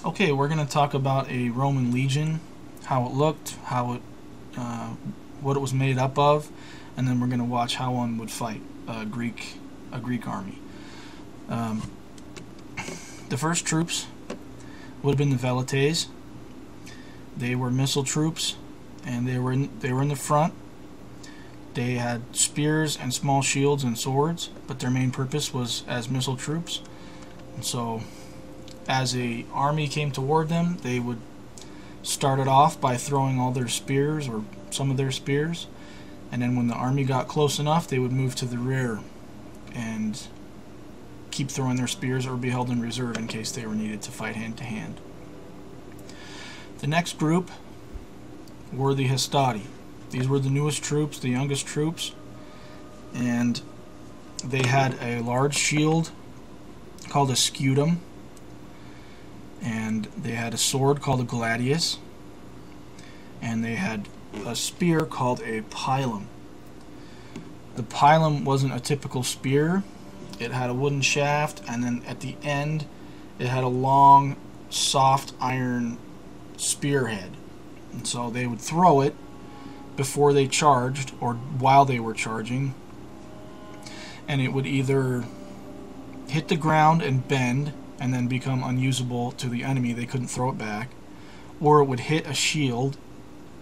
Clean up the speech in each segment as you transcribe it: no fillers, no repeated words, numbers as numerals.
Okay, we're going to talk about a Roman legion, how it looked, what it was made up of, and then we're going to watch how one would fight a Greek army. The first troops would have been the velites. They were missile troops, and they were in the front. They had spears and small shields and swords, but their main purpose was as missile troops. And so, as a army came toward them, they would start it off by throwing all their spears, or some of their spears, and then when the army got close enough, they would move to the rear and keep throwing their spears, or be held in reserve in case they were needed to fight hand to hand. The next group were the hastati. These were the newest troops, the youngest troops, and they had a large shield called a scutum, and they had a sword called a gladius, and they had a spear called a pilum. The pilum wasn't a typical spear. It had a wooden shaft, and then at the end it had a long, soft iron spearhead. And so they would throw it before they charged, or while they were charging, and it would either hit the ground and bend and then become unusable to the enemy. They couldn't throw it back, or it would hit a shield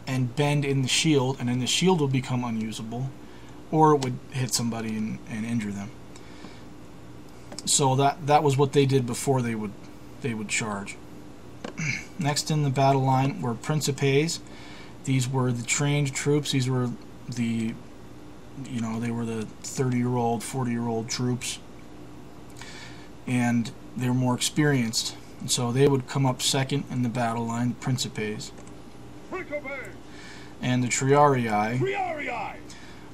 and bend in the shield, and then the shield would become unusable, or it would hit somebody and injure them. So that was what they did before they would charge. Next in the battle line were principes. These were the trained troops. These were they were the 30-year-old, 40-year-old troops, and they were more experienced. And so they would come up second in the battle line, the principes. And the triarii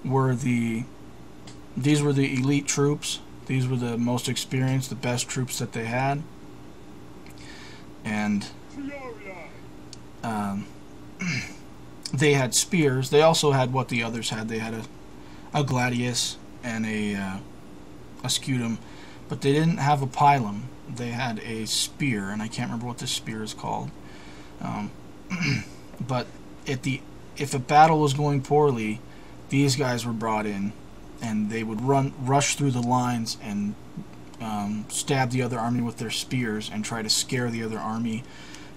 were these were the elite troops. These were the most experienced, the best troops that they had. And they had spears. They also had what the others had. They had a gladius and a scutum, but they didn't have a pilum. They had a spear, and I can't remember what this spear is called. But if a battle was going poorly, these guys were brought in, and they would rush through the lines and stab the other army with their spears and try to scare the other army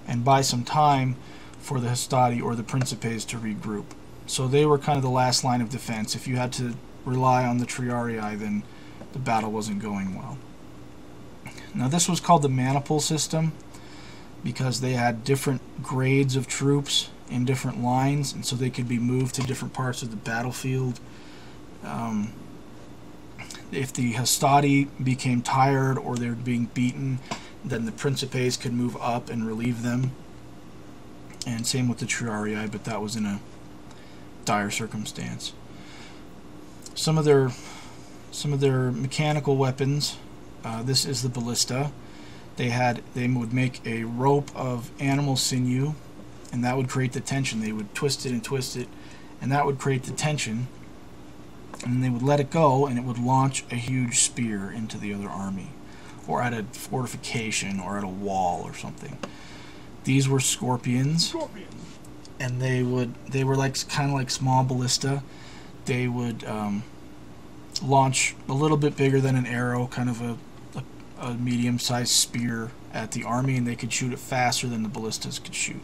and buy some time for the hastati or the principes to regroup. So they were kind of the last line of defense. If you had to rely on the triarii, then the battle wasn't going well. Now this was called the maniple system because they had different grades of troops in different lines, and so they could be moved to different parts of the battlefield. If the hastati became tired or they were being beaten, then the principes could move up and relieve them. And same with the triarii, but that was in a dire circumstance. Some of their mechanical weapons. This is the ballista. They would make a rope of animal sinew, and that would create the tension. They would twist it and twist it, and that would create the tension. And they would let it go, and it would launch a huge spear into the other army, or at a fortification, or at a wall, or something. These were scorpions, and they were like kind of like small ballista. They would launch a little bit bigger than an arrow, kind of a medium-sized spear at the army, and they could shoot it faster than the ballistas could shoot.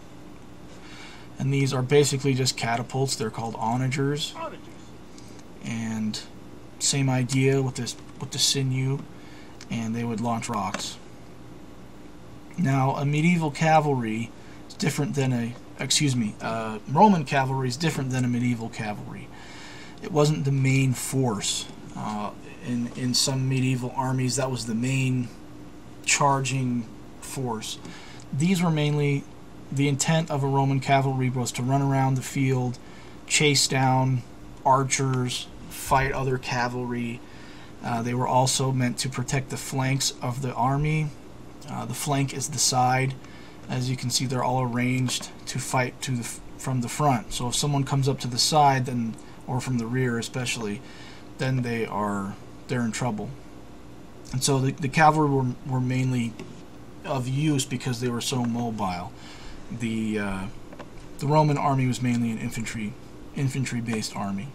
And these are basically just catapults. They're called onagers. And same idea with the sinew, and they would launch rocks. Now, a medieval cavalry is different than Roman cavalry is different than a medieval cavalry. It wasn't the main force. In some medieval armies, that was the main charging force. These were mainly, the intent of a Roman cavalry was to run around the field, chase down archers, fight other cavalry. They were also meant to protect the flanks of the army. The flank is the side. As you can see, they're all arranged to fight from the front. So if someone comes up to the side, then, or from the rear especially, then they're in trouble. And so the cavalry were mainly of use because they were so mobile. The Roman army was mainly an infantry-based army.